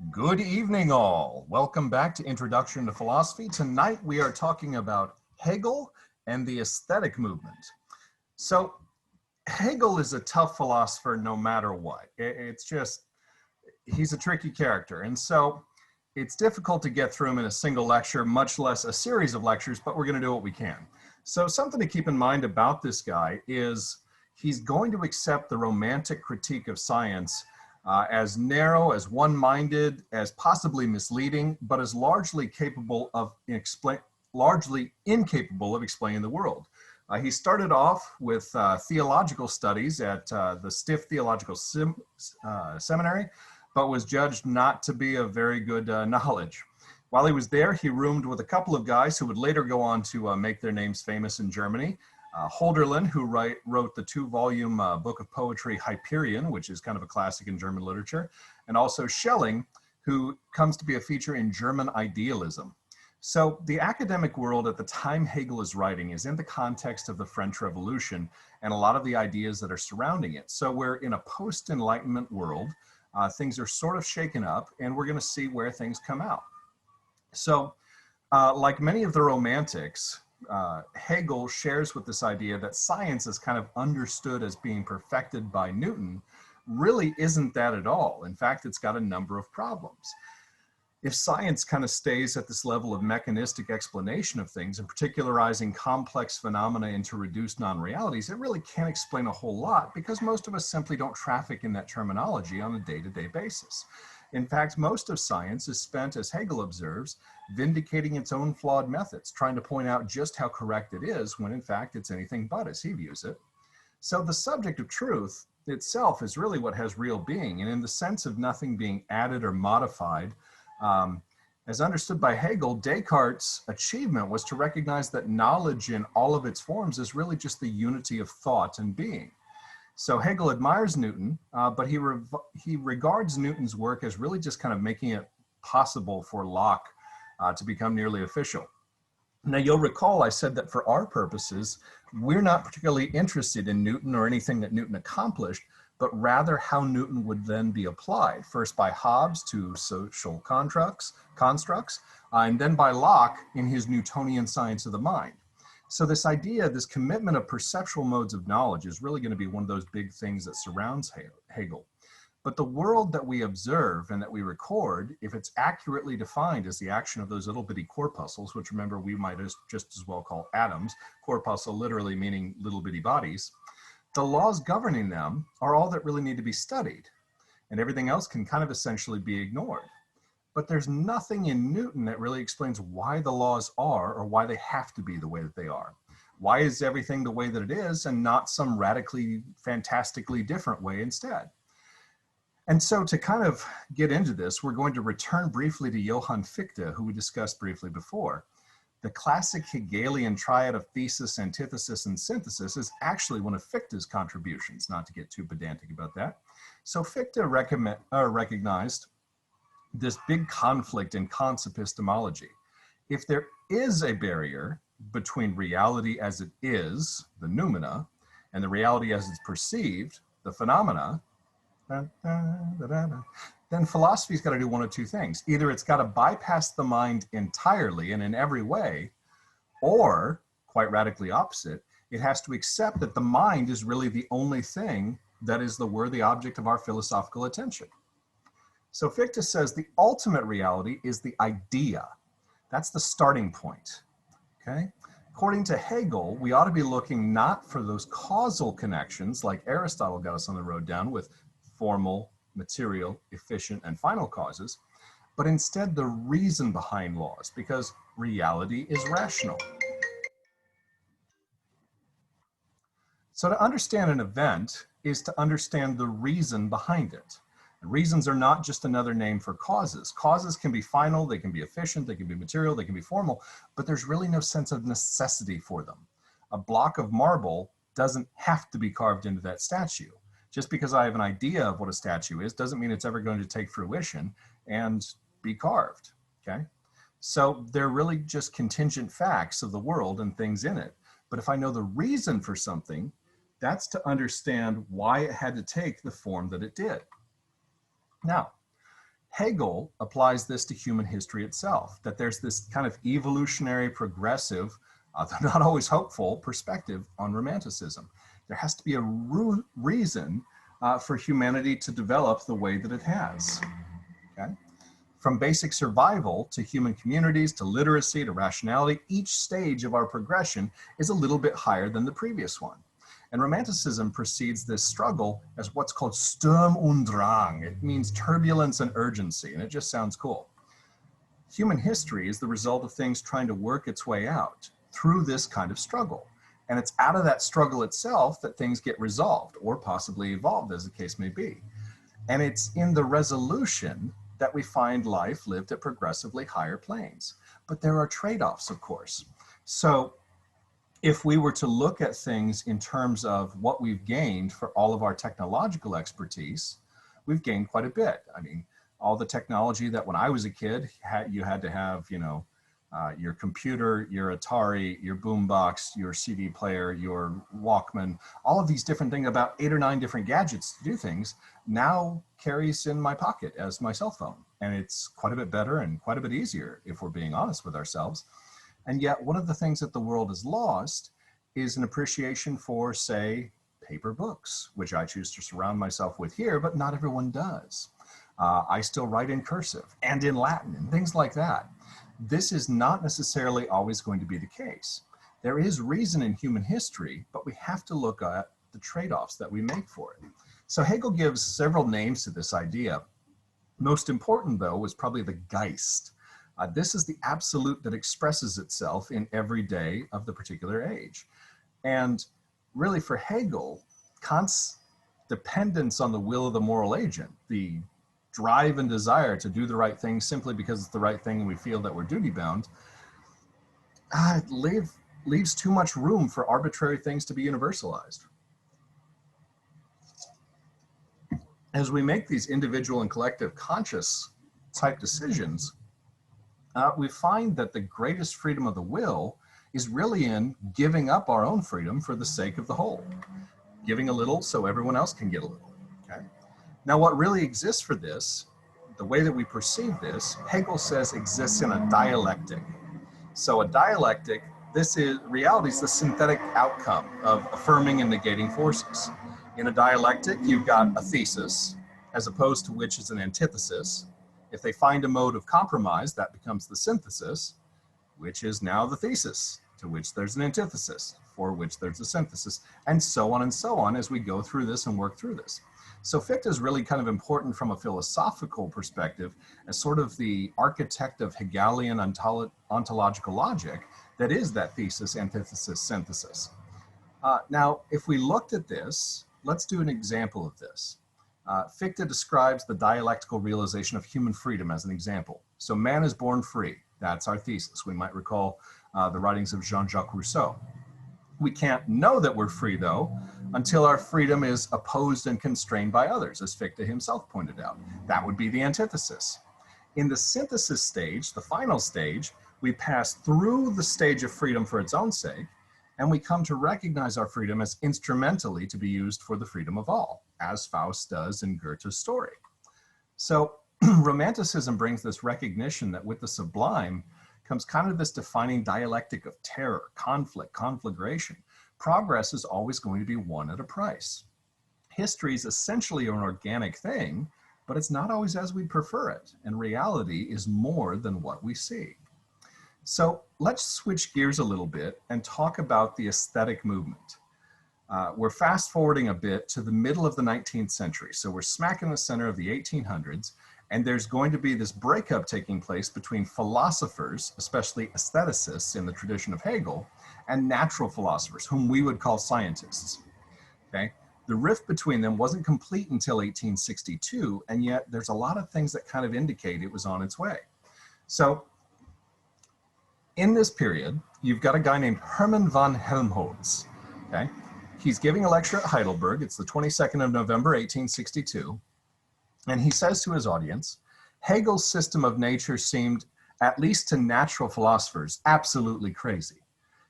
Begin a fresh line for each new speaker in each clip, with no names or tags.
Good evening, all. Welcome back to Introduction to Philosophy. Tonight we are talking about Hegel and the aesthetic movement. So Hegel is a tough philosopher no matter what. It's just, he's a tricky character. And so it's difficult to get through him in a single lecture, much less a series of lectures, but we're going to do what we can. So something to keep in mind about this guy is he's going to accept the romantic critique of science as narrow, as one-minded, as possibly misleading, but as largely incapable of explaining the world. He started off with theological studies at the Stiff Theological Seminary, but was judged not to be of very good knowledge. While he was there, he roomed with a couple of guys who would later go on to make their names famous in Germany. Hölderlin, who wrote the two-volume book of poetry Hyperion, which is kind of a classic in German literature, and also Schelling, who comes to be a feature in German idealism. So the academic world at the time Hegel is writing is in the context of the French Revolution and a lot of the ideas that are surrounding it. So we're in a post-Enlightenment world. Things are sort of shaken up, and we're going to see where things come out. So like many of the Romantics, Hegel shares with this idea that science is kind of understood as being perfected by Newton really isn't that at all. In fact, it's got a number of problems. If science kind of stays at this level of mechanistic explanation of things and particularizing complex phenomena into reduced non-realities, it really can't explain a whole lot because most of us simply don't traffic in that terminology on a day-to-day basis. In fact, most of science is spent, as Hegel observes, vindicating its own flawed methods, trying to point out just how correct it is when in fact it's anything but as he views it. So the subject of truth itself is really what has real being, and in the sense of nothing being added or modified, as understood by Hegel, Descartes' achievement was to recognize that knowledge in all of its forms is really just the unity of thought and being. So Hegel admires Newton, but he regards Newton's work as really just kind of making it possible for Locke to become nearly official. Now you'll recall I said that for our purposes, we're not particularly interested in Newton or anything that Newton accomplished, but rather how Newton would then be applied, first by Hobbes to social constructs, and then by Locke in his Newtonian science of the mind. So this idea, this commitment of perceptual modes of knowledge is really going to be one of those big things that surrounds Hegel. But the world that we observe and that we record, if it's accurately defined as the action of those little bitty corpuscles, which remember we might just as well call atoms, corpuscle literally meaning little bitty bodies, the laws governing them are all that really need to be studied. And everything else can kind of essentially be ignored. But there's nothing in Newton that really explains why the laws are or why they have to be the way that they are. Why is everything the way that it is and not some radically, fantastically different way instead? And so to kind of get into this, we're going to return briefly to Johann Fichte, who we discussed briefly before. The classic Hegelian triad of thesis, antithesis, and synthesis is actually one of Fichte's contributions, not to get too pedantic about that. So Fichte recognized this big conflict in Kant's epistemology. If there is a barrier between reality as it is, the noumena, and the reality as it's perceived, the phenomena, then philosophy's got to do one of two things. Either it's got to bypass the mind entirely and in every way, or, quite radically opposite, it has to accept that the mind is really the only thing that is the worthy object of our philosophical attention. So Fichte says the ultimate reality is the idea. That's the starting point, okay? According to Hegel, we ought to be looking not for those causal connections like Aristotle got us on the road down with formal, material, efficient, and final causes, but instead the reason behind laws, because reality is rational. So to understand an event is to understand the reason behind it. Reasons are not just another name for causes. Causes can be final, they can be efficient, they can be material, they can be formal, but there's really no sense of necessity for them. A block of marble doesn't have to be carved into that statue. Just because I have an idea of what a statue is doesn't mean it's ever going to take fruition and be carved, okay? So they're really just contingent facts of the world and things in it. But if I know the reason for something, that's to understand why it had to take the form that it did. Now, Hegel applies this to human history itself, that there's this kind of evolutionary, progressive, though not always hopeful, perspective on Romanticism. There has to be a reason for humanity to develop the way that it has. Okay? From basic survival to human communities, to literacy, to rationality, each stage of our progression is a little bit higher than the previous one. And Romanticism precedes this struggle as what's called Sturm und Drang. It means turbulence and urgency, and it just sounds cool. Human history is the result of things trying to work its way out through this kind of struggle. And it's out of that struggle itself that things get resolved or possibly evolved, as the case may be. And it's in the resolution that we find life lived at progressively higher planes. But there are trade-offs, of course. So if we were to look at things in terms of what we've gained for all of our technological expertise, we've gained quite a bit. I mean, all the technology that when I was a kid, you had to have, your computer, your Atari, your boombox, your CD player, your Walkman, all of these different things, about 8 or 9 different gadgets to do things, now carries in my pocket as my cell phone. And it's quite a bit better and quite a bit easier if we're being honest with ourselves. And yet one of the things that the world has lost is an appreciation for, say, paper books, which I choose to surround myself with here, but not everyone does. I still write in cursive and in Latin and things like that. This is not necessarily always going to be the case. There is reason in human history, but we have to look at the trade-offs that we make for it. So Hegel gives several names to this idea. Most important, though, was probably the Geist. This is the absolute that expresses itself in every day of the particular age. And really for Hegel, Kant's dependence on the will of the moral agent, the drive and desire to do the right thing simply because it's the right thing and we feel that we're duty bound, leaves too much room for arbitrary things to be universalized. As we make these individual and collective conscious type decisions, we find that the greatest freedom of the will is really in giving up our own freedom for the sake of the whole, giving a little so everyone else can get a little. Okay? Now, what really exists for this, the way that we perceive this, Hegel says exists in a dialectic. So a dialectic, reality is the synthetic outcome of affirming and negating forces. In a dialectic, you've got a thesis, as opposed to which is an antithesis. If they find a mode of compromise, that becomes the synthesis, which is now the thesis, to which there's an antithesis, for which there's a synthesis, and so on as we go through this and work through this. So Fichte is really kind of important from a philosophical perspective as sort of the architect of Hegelian ontological logic that is that thesis, antithesis, synthesis. Now, if we looked at this, let's do an example of this. Fichte describes the dialectical realization of human freedom as an example. So man is born free. That's our thesis. We might recall the writings of Jean-Jacques Rousseau. We can't know that we're free, though, until our freedom is opposed and constrained by others, as Fichte himself pointed out. That would be the antithesis. In the synthesis stage, the final stage, we pass through the stage of freedom for its own sake, and we come to recognize our freedom as instrumentally to be used for the freedom of all, as Faust does in Goethe's story. So Romanticism brings this recognition that with the sublime comes kind of this defining dialectic of terror, conflict, conflagration. Progress is always going to be won at a price. History is essentially an organic thing, but it's not always as we prefer it, and reality is more than what we see. So let's switch gears a little bit and talk about the aesthetic movement. We're fast forwarding a bit to the middle of the 19th century. So we're smack in the center of the 1800s, and there's going to be this breakup taking place between philosophers, especially aestheticists in the tradition of Hegel, and natural philosophers, whom we would call scientists. Okay? The rift between them wasn't complete until 1862, and yet there's a lot of things that kind of indicate it was on its way. So in this period, you've got a guy named Hermann von Helmholtz. Okay? He's giving a lecture at Heidelberg. It's the 22nd of November, 1862. And he says to his audience, Hegel's system of nature seemed, at least to natural philosophers, absolutely crazy.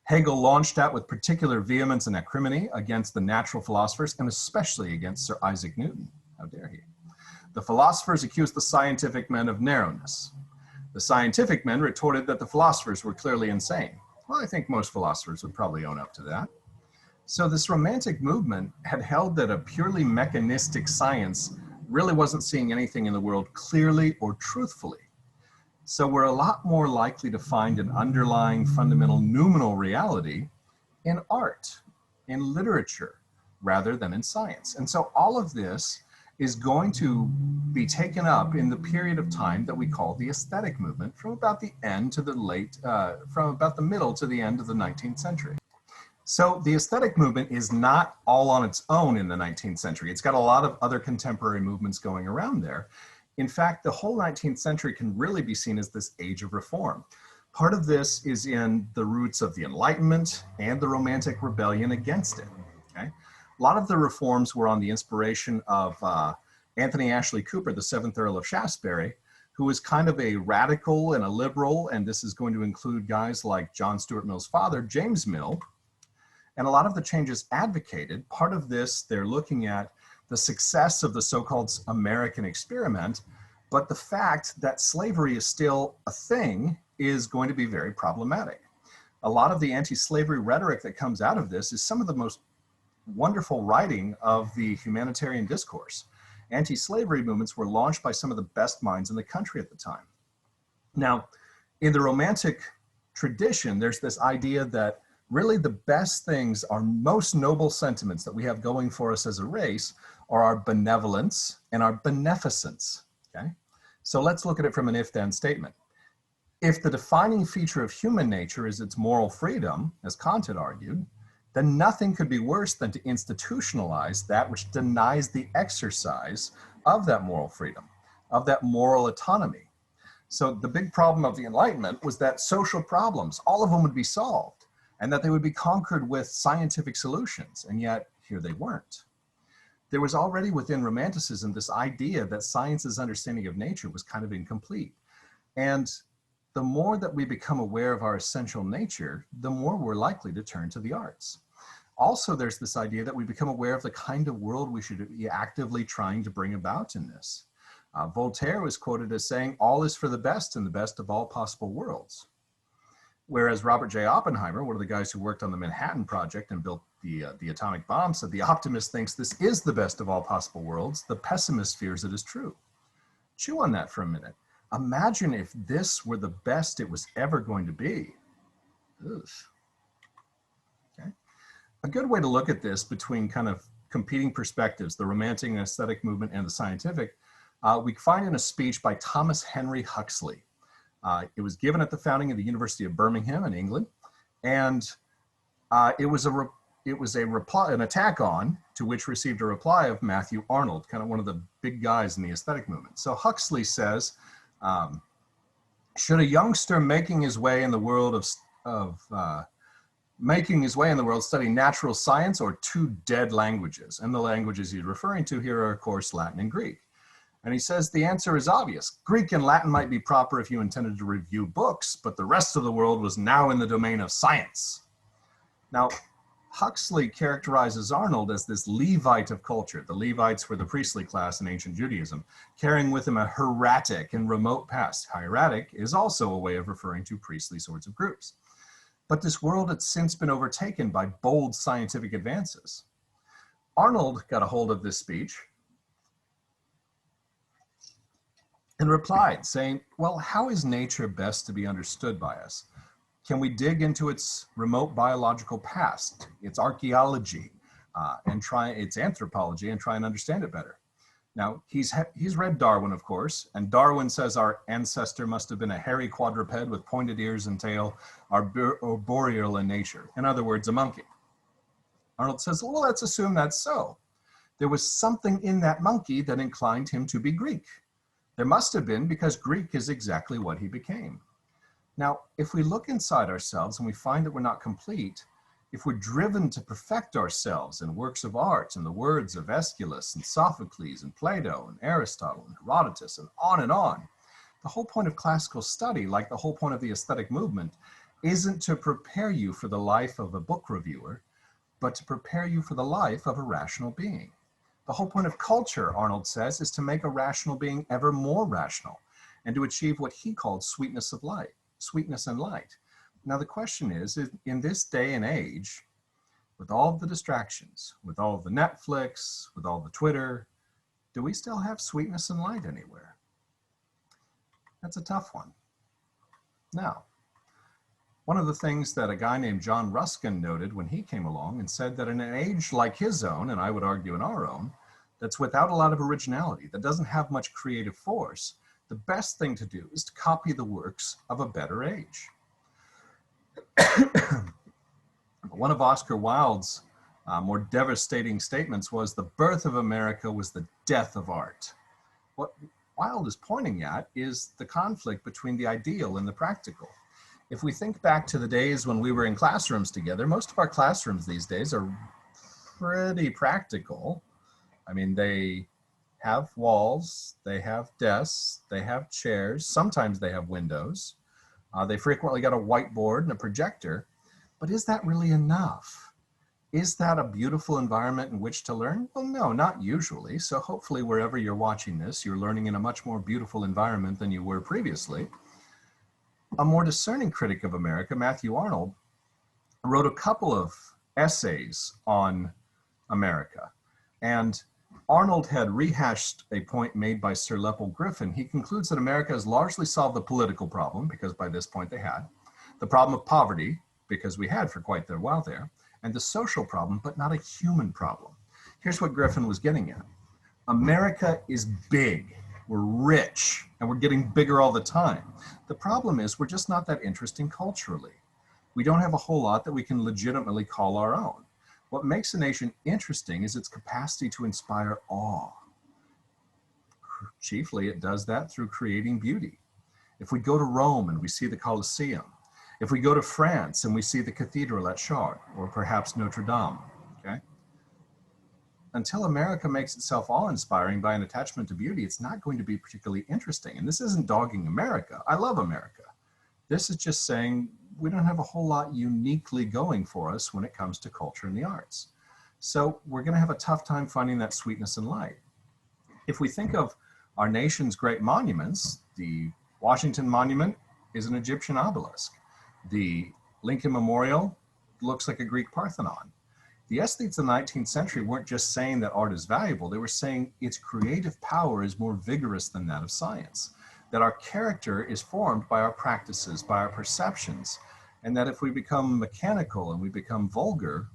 Hegel launched out with particular vehemence and acrimony against the natural philosophers, and especially against Sir Isaac Newton. How dare he? The philosophers accused the scientific men of narrowness. The scientific men retorted that the philosophers were clearly insane. Well, I think most philosophers would probably own up to that. So this romantic movement had held that a purely mechanistic science really wasn't seeing anything in the world clearly or truthfully. So we're a lot more likely to find an underlying fundamental noumenal reality in art, in literature, rather than in science. And so all of this is going to be taken up in the period of time that we call the aesthetic movement, from about the end to the from about the middle to the end of the 19th century. So the aesthetic movement is not all on its own in the 19th century. It's got a lot of other contemporary movements going around there. In fact, the whole 19th century can really be seen as this age of reform. Part of this is in the roots of the Enlightenment and the Romantic rebellion against it. Okay? A lot of the reforms were on the inspiration of Anthony Ashley Cooper, the 7th Earl of Shaftesbury, who was kind of a radical and a liberal, and this is going to include guys like John Stuart Mill's father, James Mill. And a lot of the changes advocated, part of this, they're looking at the success of the so-called American experiment, but the fact that slavery is still a thing is going to be very problematic. A lot of the anti-slavery rhetoric that comes out of this is some of the most wonderful writing of the humanitarian discourse. Anti-slavery movements were launched by some of the best minds in the country at the time. Now, in the Romantic tradition, there's this idea that really the best things, our most noble sentiments that we have going for us as a race are our benevolence and our beneficence, okay? So let's look at it from an if-then statement. If the defining feature of human nature is its moral freedom, as Kant had argued, then nothing could be worse than to institutionalize that which denies the exercise of that moral freedom, of that moral autonomy. So the big problem of the Enlightenment was that social problems, all of them would be solved, and that they would be conquered with scientific solutions, and yet here they weren't. There was already within Romanticism this idea that science's understanding of nature was kind of incomplete. And the more that we become aware of our essential nature, the more we're likely to turn to the arts. Also, there's this idea that we become aware of the kind of world we should be actively trying to bring about in this. Voltaire was quoted as saying, "All is for the best and the best of all possible worlds." Whereas Robert J. Oppenheimer, one of the guys who worked on the Manhattan Project and built the atomic bomb, said, "The optimist thinks this is the best of all possible worlds. The pessimist fears it is true." Chew on that for a minute. Imagine if this were the best it was ever going to be. Ugh. Okay. A good way to look at this between kind of competing perspectives, the Romantic and aesthetic movement and the scientific, we find in a speech by Thomas Henry Huxley. It was given at the founding of the University of Birmingham in England, and it was an attack on, to which received a reply of Matthew Arnold, kind of one of the big guys in the aesthetic movement. So Huxley says, should a youngster making his way in the world study natural science or two dead languages? And the languages he's referring to here are, of course, Latin and Greek. And he says the answer is obvious. Greek and Latin might be proper if you intended to review books, but the rest of the world was now in the domain of science. Now, Huxley characterizes Arnold as this Levite of culture. The Levites were the priestly class in ancient Judaism, carrying with them a hieratic and remote past. Hieratic is also a way of referring to priestly sorts of groups. But this world had since been overtaken by bold scientific advances. Arnold got a hold of this speech and replied, saying, well, how is nature best to be understood by us? Can we dig into its remote biological past, its archaeology, and try its anthropology and try and understand it better? Now, he's read Darwin, of course, and Darwin says our ancestor must have been a hairy quadruped with pointed ears and tail, arboreal in nature. In other words, a monkey. Arnold says, well, let's assume that's so. There was something in that monkey that inclined him to be Greek. There must have been, because Greek is exactly what he became. Now, if we look inside ourselves and we find that we're not complete, if we're driven to perfect ourselves in works of art and the words of Aeschylus and Sophocles and Plato and Aristotle and Herodotus and on, the whole point of classical study, like the whole point of the aesthetic movement, isn't to prepare you for the life of a book reviewer, but to prepare you for the life of a rational being. The whole point of culture, Arnold says, is to make a rational being ever more rational and to achieve what he called sweetness of light, sweetness and light. Now the question is, in this day and age, with all of the distractions, with all of the Netflix, with all the Twitter, do we still have sweetness and light anywhere? That's a tough one. Now, one of the things that a guy named John Ruskin noted when he came along and said that in an age like his own, and I would argue in our own, that's without a lot of originality, that doesn't have much creative force, the best thing to do is to copy the works of a better age. One of Oscar Wilde's more devastating statements was, the birth of America was the death of art. What Wilde is pointing at is the conflict between the ideal and the practical. If we think back to the days when we were in classrooms together, most of our classrooms these days are pretty practical. I mean, they have walls, they have desks, they have chairs, sometimes they have windows. They frequently got a whiteboard and a projector, but is that really enough? Is that a beautiful environment in which to learn? Well, no, not usually. So hopefully wherever you're watching this, you're learning in a much more beautiful environment than you were previously. A more discerning critic of America, Matthew Arnold, wrote a couple of essays on America. And Arnold had rehashed a point made by Sir Leopold Griffin. He concludes that America has largely solved the political problem, because by this point they had, the problem of poverty, because we had for quite a while there, and the social problem, but not a human problem. Here's what Griffin was getting at. America is big, we're rich, and we're getting bigger all the time. The problem is we're just not that interesting culturally. We don't have a whole lot that we can legitimately call our own. What makes a nation interesting is its capacity to inspire awe. Chiefly, it does that through creating beauty. If we go to Rome and we see the Colosseum, if we go to France and we see the cathedral at Chartres, or perhaps Notre Dame, okay? Until America makes itself awe-inspiring by an attachment to beauty, it's not going to be particularly interesting. And this isn't dogging America. I love America. This is just saying we don't have a whole lot uniquely going for us when it comes to culture and the arts. So we're going to have a tough time finding that sweetness and light. If we think of our nation's great monuments, the Washington Monument is an Egyptian obelisk. The Lincoln Memorial looks like a Greek Parthenon. The aesthetes of the 19th century weren't just saying that art is valuable, they were saying its creative power is more vigorous than that of science, that our character is formed by our practices, by our perceptions, and that if we become mechanical and we become vulgar,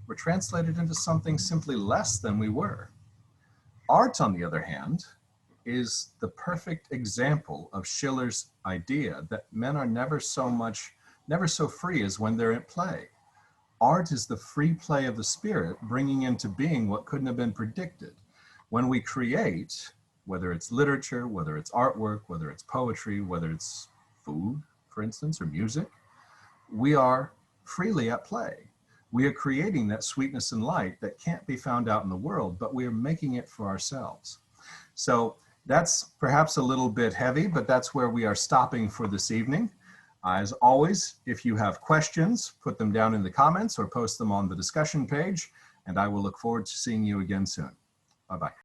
we're translated into something simply less than we were. Art, on the other hand, is the perfect example of Schiller's idea that men are never so free as when they're at play. Art is the free play of the spirit, bringing into being what couldn't have been predicted. When we create, whether it's literature, whether it's artwork, whether it's poetry, whether it's food, for instance, or music, we are freely at play. We are creating that sweetness and light that can't be found out in the world, but we are making it for ourselves. So that's perhaps a little bit heavy, but that's where we are stopping for this evening. As always, if you have questions, put them down in the comments or post them on the discussion page, and I will look forward to seeing you again soon. Bye-bye.